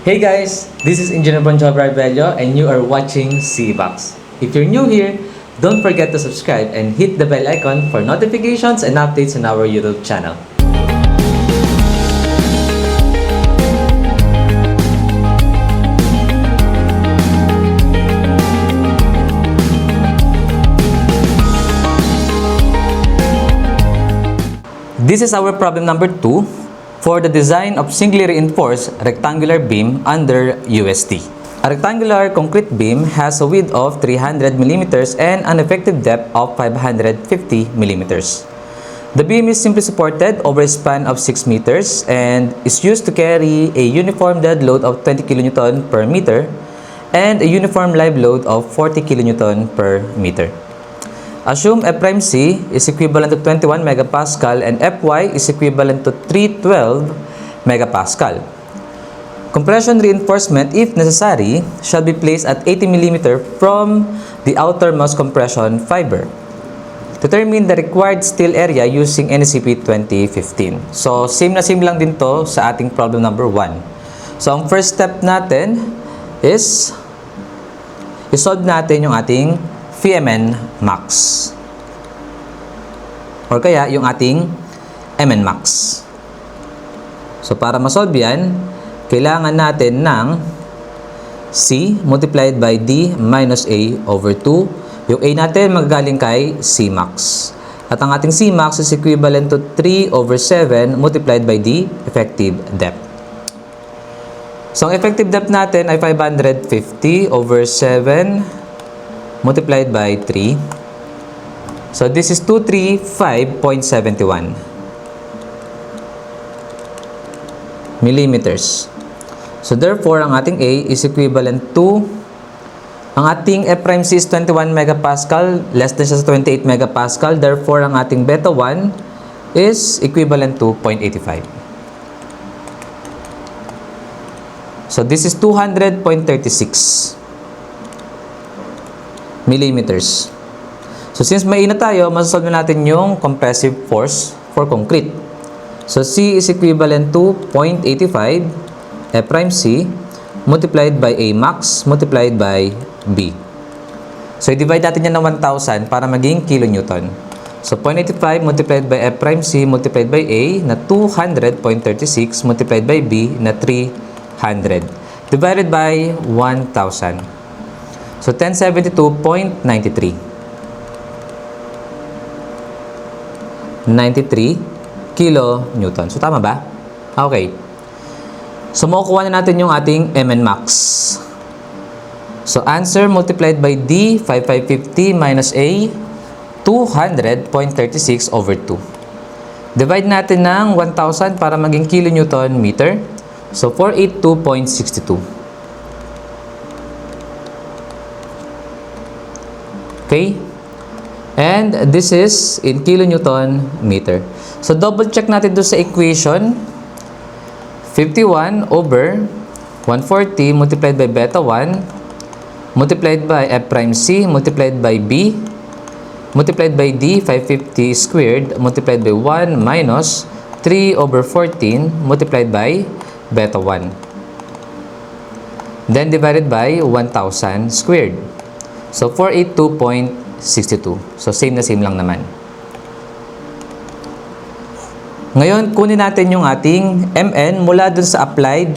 Hey guys, this is Engineer Bonjo Barbello and you are watching CBox. If you're new here, don't forget to subscribe and hit the bell icon for notifications and updates on our YouTube channel. This is our problem number 2 for the design of singly reinforced rectangular beam under USD. A rectangular concrete beam has a width of 300 mm and an effective depth of 550 mm. The beam is simply supported over a span of 6 meters and is used to carry a uniform dead load of 20 kN per meter and a uniform live load of 40 kN per meter. Assume F'C is equivalent to 21 megapascal and Fy is equivalent to 312 megapascal. Compression reinforcement, if necessary, shall be placed at 80 mm from the outermost compression fiber. Determine the required steel area using NECP 2015. So, same na same lang din to sa ating problem number 1. So, ang first step natin is isolve natin yung ating Vmn max or kaya yung ating Mn max. So para masolve yan, kailangan natin ng C multiplied by D minus A over 2. Yung A natin magagaling kay C max. At ang ating C max is equivalent to 3 over 7 multiplied by D effective depth. So ang effective depth natin ay 550 over 7 multiplied by 3. So this is 235.71 millimeters. So therefore, ang ating A is equivalent to, ang ating F'C is 21 megapascal, less than siya sa 28 megapascal. Therefore, ang ating beta 1 is equivalent to 0.85. So this is 200.36 millimeters. So since mainit tayo, masasolve natin yung compressive force for concrete. So C is equivalent to 0.85 F'C multiplied by A max multiplied by B. So i-divide natin yan ng 1,000 para maging kilonewton. So 0.85 multiplied by F'C multiplied by A na 200.36 multiplied by B na 300 divided by 1,000. So 1072.93 kilonewton. So tama ba? Okay. So makukuha na natin yung ating Mn max. So answer multiplied by D 5550 minus A 200.36 over 2. Divide natin ng 1,000 para maging kilonewton meter. So 482.62. Okay? And this is in kilonewton meter. So, double check natin doon sa equation. 51 over 140 multiplied by beta 1 multiplied by F'C multiplied by B multiplied by D 550 squared multiplied by 1 minus 3 over 14 multiplied by beta 1. Then divided by 1,000 squared. So, 482.62. So, same na same lang naman. Ngayon, kunin natin yung ating Mn mula dun sa applied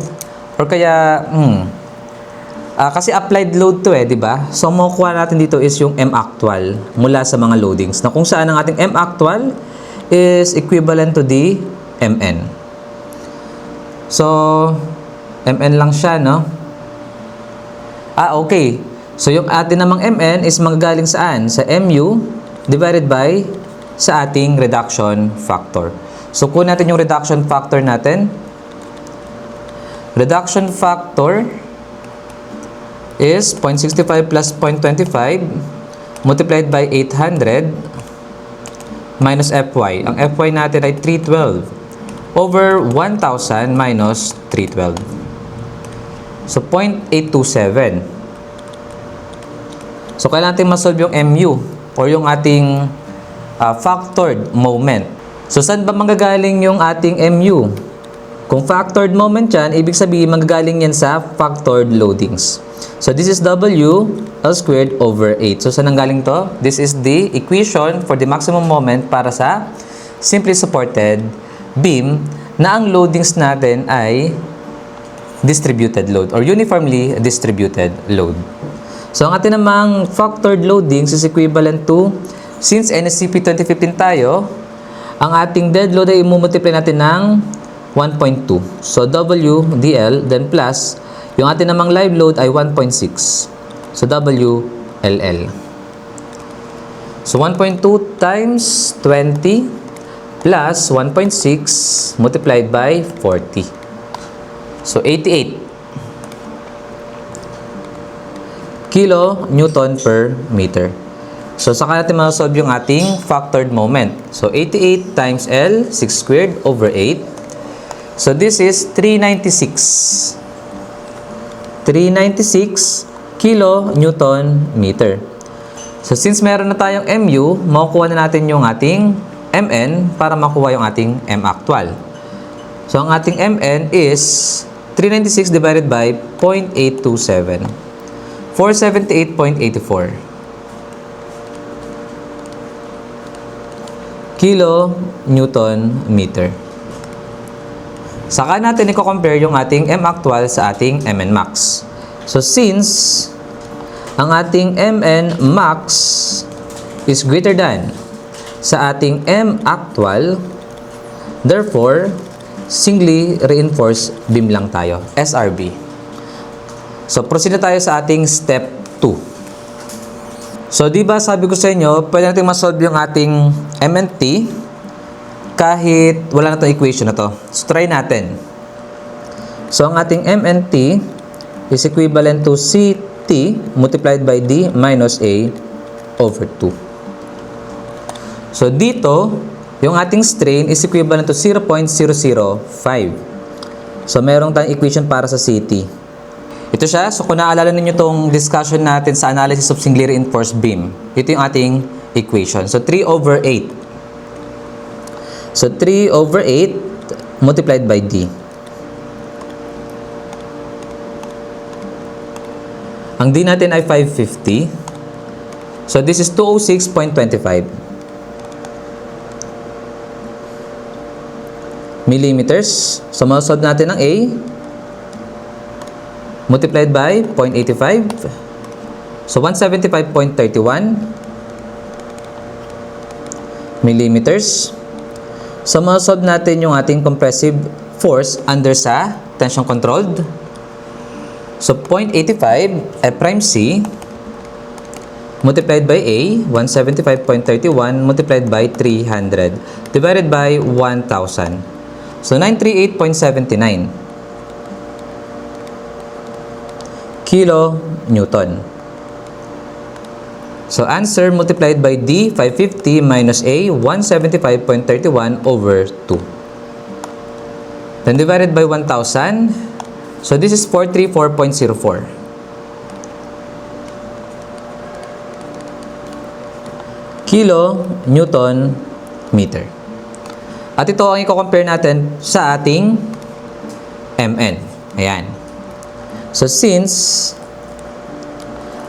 or kaya, kasi applied load to di ba? So, makukuha natin dito is yung M actual mula sa mga loadings na kung saan ang ating M actual is equivalent to the Mn. So, Mn lang siya, no? Okay. So, yung atin namang Mn is manggagaling saan? Sa Mu divided by sa ating reduction factor. So, kunin natin yung reduction factor natin. Reduction factor is 0.65 plus 0.25 multiplied by 800 minus Fy. Ang Fy natin ay 312 over 1,000 minus 312. So, 0.827. So, kailangan natin masolve yung Mu or yung ating factored moment. So, saan ba manggagaling yung ating Mu? Kung factored moment yan, ibig sabihin manggagaling yan sa factored loadings. So this is W L squared over 8. So saan nanggaling to? This is the equation for the maximum moment para sa simply supported beam na ang loadings natin ay distributed load or uniformly distributed load. So ang atin namang factored loadings is equivalent to, since NSCP 2015 tayo, ang ating dead load ay imumultiply natin ng 1.2. So W DL then plus yung atin namang live load ay 1.6. So W LL. So 1.2 times 20 plus 1.6 multiplied by 40. So 88 kilo Newton per meter. So saka natin ma-solve yung ating factored moment. So 88 times L, 6 squared over 8. So this is 396 kilo Newton meter. So since meron na tayong MU, makukuha na natin yung ating MN para makuha yung ating M actual. So ang ating MN is 396 divided by 0.827. 478.84 kilo Newton meter. Saka natin i-compare yung ating M actual sa ating MN max. So since ang ating MN max is greater than sa ating M actual, therefore singly reinforced beam lang tayo, SRB. So proceed na tayo sa ating step 2. So di ba sabi ko sa inyo, pwede natin ma-solve yung ating MNT kahit wala na itong equation na to. So, try natin. So, ang ating MNT is equivalent to CT multiplied by D minus A over 2. So, dito, yung ating strain is equivalent to 0.005. So, merong tayong equation para sa CT. Ito siya. So, kung naalala ninyo itong discussion natin sa analysis of singly reinforced beam, ito yung ating equation. So, 3 over 8. So, 3 over 8 multiplied by D. Ang D natin ay 550. So, this is 206.25 millimeters. So, masolve natin ang A multiplied by 0.85. So, 175.31 millimeters. So, masolve natin yung ating compressive force under sa tension controlled. So, 0.85 prime C multiplied by A, 175.31 multiplied by 300 divided by 1,000. So, 938.79 kilo Newton. So, answer multiplied by D, 550 minus A, 175.31 over 2. Then divided by 1,000. So, this is 434.04. Kilo Newton meter. At ito ang i-compare natin sa ating MN. Ayan. So, since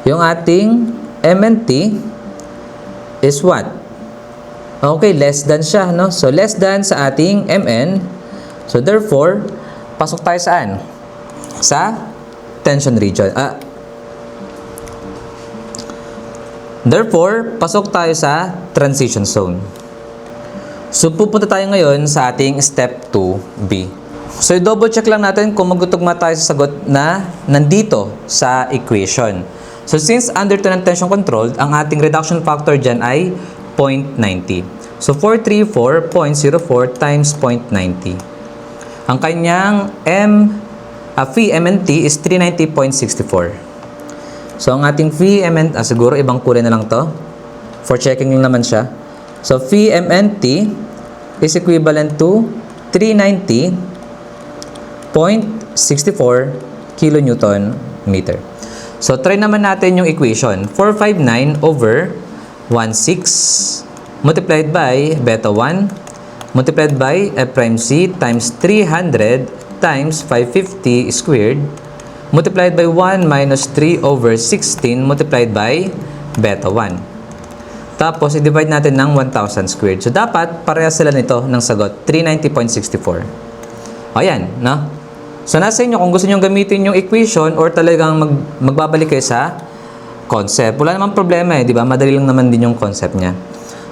yung ating MNT is what? Okay, less than siya, no? So, less than sa ating MN. So, therefore, pasok tayo saan? Sa tension region. Therefore, pasok tayo sa transition zone. So, pupunta tayo ngayon sa ating step 2B. So, double check lang natin kung magtutugma tayo sa sagot na nandito sa equation. So, since under to ng tension controlled, ang ating reduction factor dyan ay 0.90. So, 434.04 times 0.90. Ang kanyang phi MNT is 390.64. So, ang ating phi MNT, siguro ibang kulay na lang to. For checking lang naman siya. So, phi MNT is equivalent to 390.64 kilonewton meter. So, try naman natin yung equation. 459 over 16 multiplied by beta 1 multiplied by F prime C times 300 times 550 squared multiplied by 1 minus 3 over 16 multiplied by beta 1. Tapos, i-divide natin ng 1,000 squared. So, dapat parehas sila nito ng sagot, 390.64. O, yan, no? So, nasa inyo kung gusto nyo gamitin yung equation or talagang magbabalik kayo sa concept. Wala namang problema di ba? Madali lang naman din yung concept niya.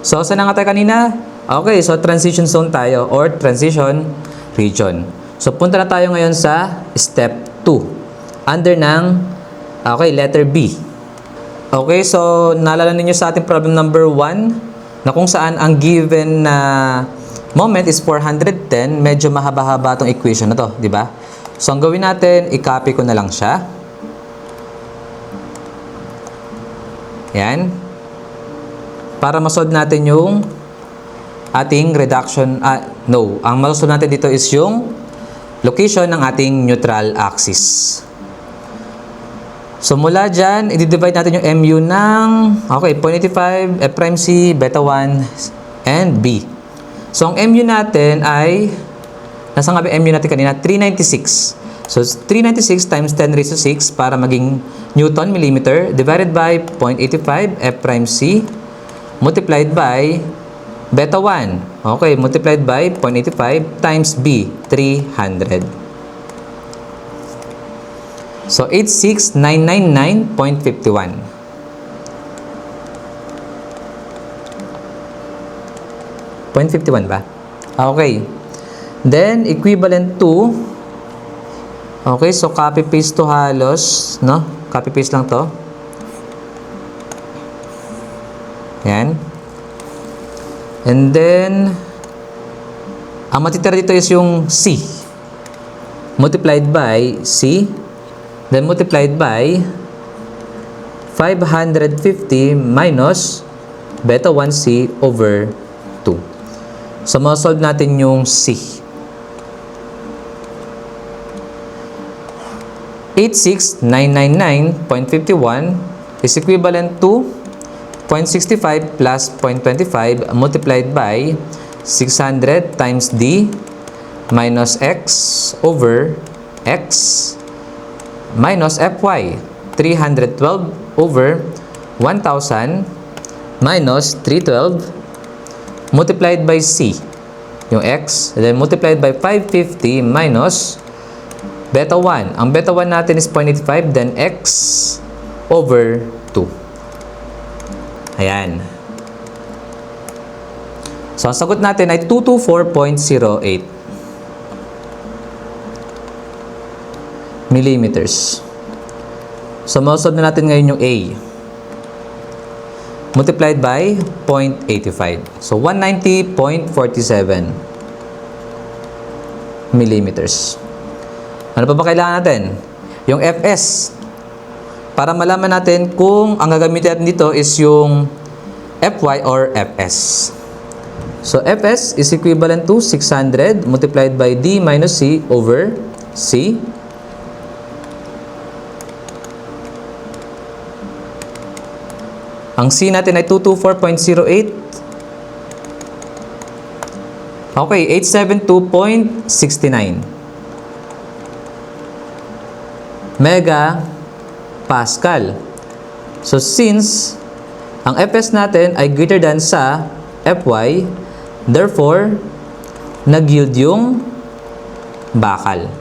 So, saan nga tayo kanina? Okay, so transition zone tayo or transition region. So, punta na tayo ngayon sa step 2. Under ng, letter B. Okay, so naalala ninyo sa ating problem number 1 na kung saan ang given na moment is 410, medyo mahaba-haba itong equation na to, di ba? So, ang gawin natin, i-copy ko na lang siya. Yan. Para masolve natin yung ating reduction, ang masolve natin dito is yung location ng ating neutral axis. So, mula dyan, i-divide natin yung MU ng, 0.85, F prime C, beta 1, and B. So, ang MU natin ay, nasa nga ba MU natin kanina? 396. So, 396 times 10 raised to 6 para maging Newton millimeter divided by 0.85 F prime C multiplied by beta 1. Okay, multiplied by 0.85 times B, 300. So, 86999.51. 0.51 ba? Okay. Then, equivalent to, okay, so copy-paste to halos, no? Copy-paste lang to. Yan. And then, ang matitira dito is yung C. Multiplied by C. Then multiplied by 550 minus beta 1C over 2. So, ma-solve natin yung C. 86999.51 is equivalent to 0.65 plus 0.25 multiplied by 600 times D minus X over X minus Fy, 312 over 1,000 minus 312 multiplied by C, yung X, and then multiplied by 550 minus beta 1. Ang beta 1 natin is 0.85, then X over 2. Ayan. So, ang sagot natin ay 224.08 millimeters. So, mausap na natin ngayon yung A. Multiplied by 0.85. So, 190.47 millimeters. Ano pa ba kailangan natin? Yung Fs. Para malaman natin kung ang gagamitin natin dito is yung Fy or Fs. So, Fs is equivalent to 600 multiplied by D minus C over C. Ang C natin ay 224.08. Okay, 872.69 mega Pascal. So, since ang Fs natin ay greater than sa Fy, therefore, nag-yield yung bakal.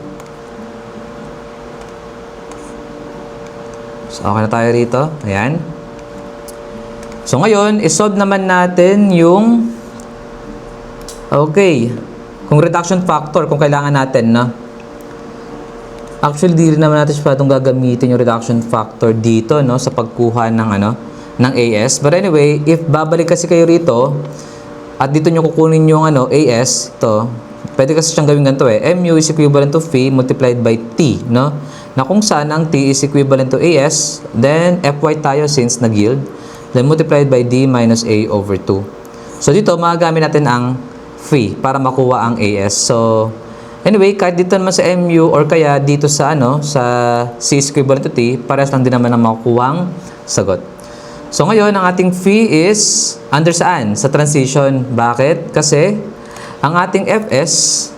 So, okay na tayo rito. Ayan. So, ngayon, isolve naman natin yung kung reduction factor, kung kailangan natin, no? Actually, di rin naman natin siya patong gagamitin yung reduction factor dito, no? Sa pagkuha ng, ng AS. But anyway, if babalik kasi kayo rito, at dito nyo kukunin yung, AS, ito, pwede kasi siyang gawin ganito, MU is equivalent to Phi multiplied by T, no? Na kung saan ang T is equivalent to AS, then Fy tayo since nag-yield. Then multiplied by D minus A over 2. So, dito, magagamit natin ang Phi para makuha ang AS. So, anyway, kahit dito naman sa MU or kaya dito sa, sa C is equivalent to T, parehas lang din naman ang makukuha ang sagot. So, ngayon, ang ating Phi is under saan? Sa transition. Bakit? Kasi, ang ating Fs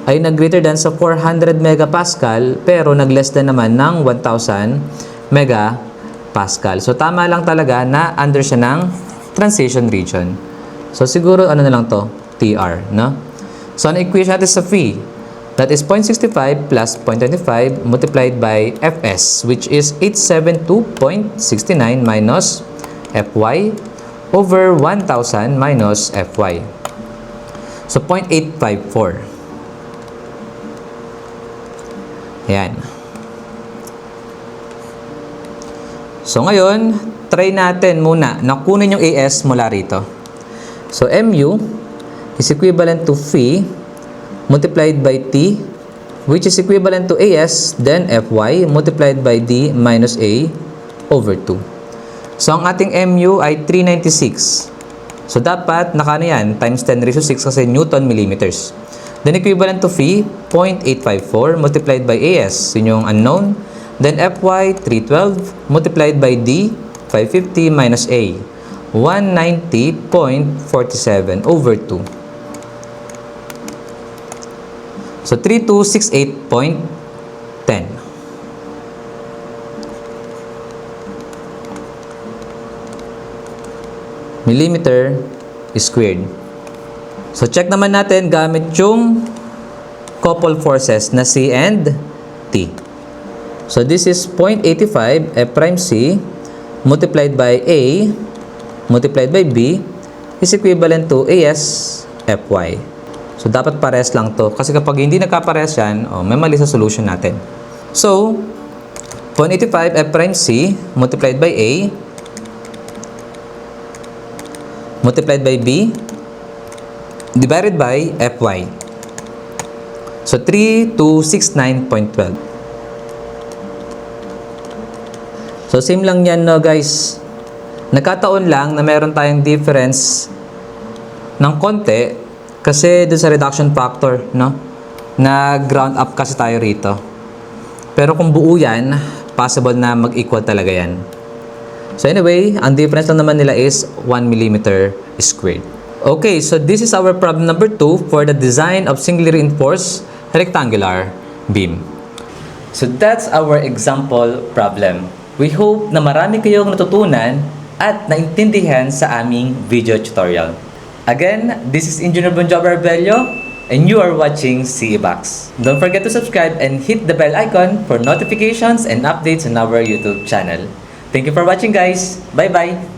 ay nag-greater than sa 400 megapascal pero nag-less than naman ng 1,000 megapascal. So, tama lang talaga na under siya ng transition region. So, siguro ano na lang to? TR, no? So, ang equation natin sa phi, that is 0.65 plus 0.25 multiplied by Fs, which is 872.69 minus Fy over 1,000 minus Fy. So, 0.854. Ayan. So, ngayon, try natin muna na kunin yung AS mula rito. So, Mu is equivalent to phi multiplied by T, which is equivalent to AS, then Fy multiplied by D minus A over 2. So, ang ating Mu ay 396. So, dapat nakano yan? Times 10 raised to 6 kasi Newton millimeters. Then, equivalent to phi, 0.854 multiplied by AS, yun yung unknown. Then, Fy, 312 multiplied by D, 550 minus A, 190.47 over 2. So, 3268.10. Millimeter squared. So, check naman natin gamit yung couple forces na C and T. So, this is 0.85 F prime C multiplied by A multiplied by B is equivalent to AS Fy. So, dapat pares lang to. Kasi kapag hindi nagkapares yan, may mali sa solution natin. So, 0.85 F prime C multiplied by A multiplied by B divided by Fy. So, 3269.12. So, same lang yan, no, guys. Nagkataon lang na meron tayong difference ng konti kasi dun sa reduction factor, no? Nag-ground up kasi tayo rito. Pero kung buo yan, possible na mag-equal talaga yan. So, anyway, ang difference lang naman nila is 1 millimeter squared. Okay, so this is our problem number 2 for the design of singly reinforced rectangular beam. So that's our example problem. We hope na marami kayong natutunan at naintindihan sa aming video tutorial. Again, this is Engineer Bonjob Arbello and you are watching CEBOX. Don't forget to subscribe and hit the bell icon for notifications and updates on our YouTube channel. Thank you for watching, guys. Bye-bye!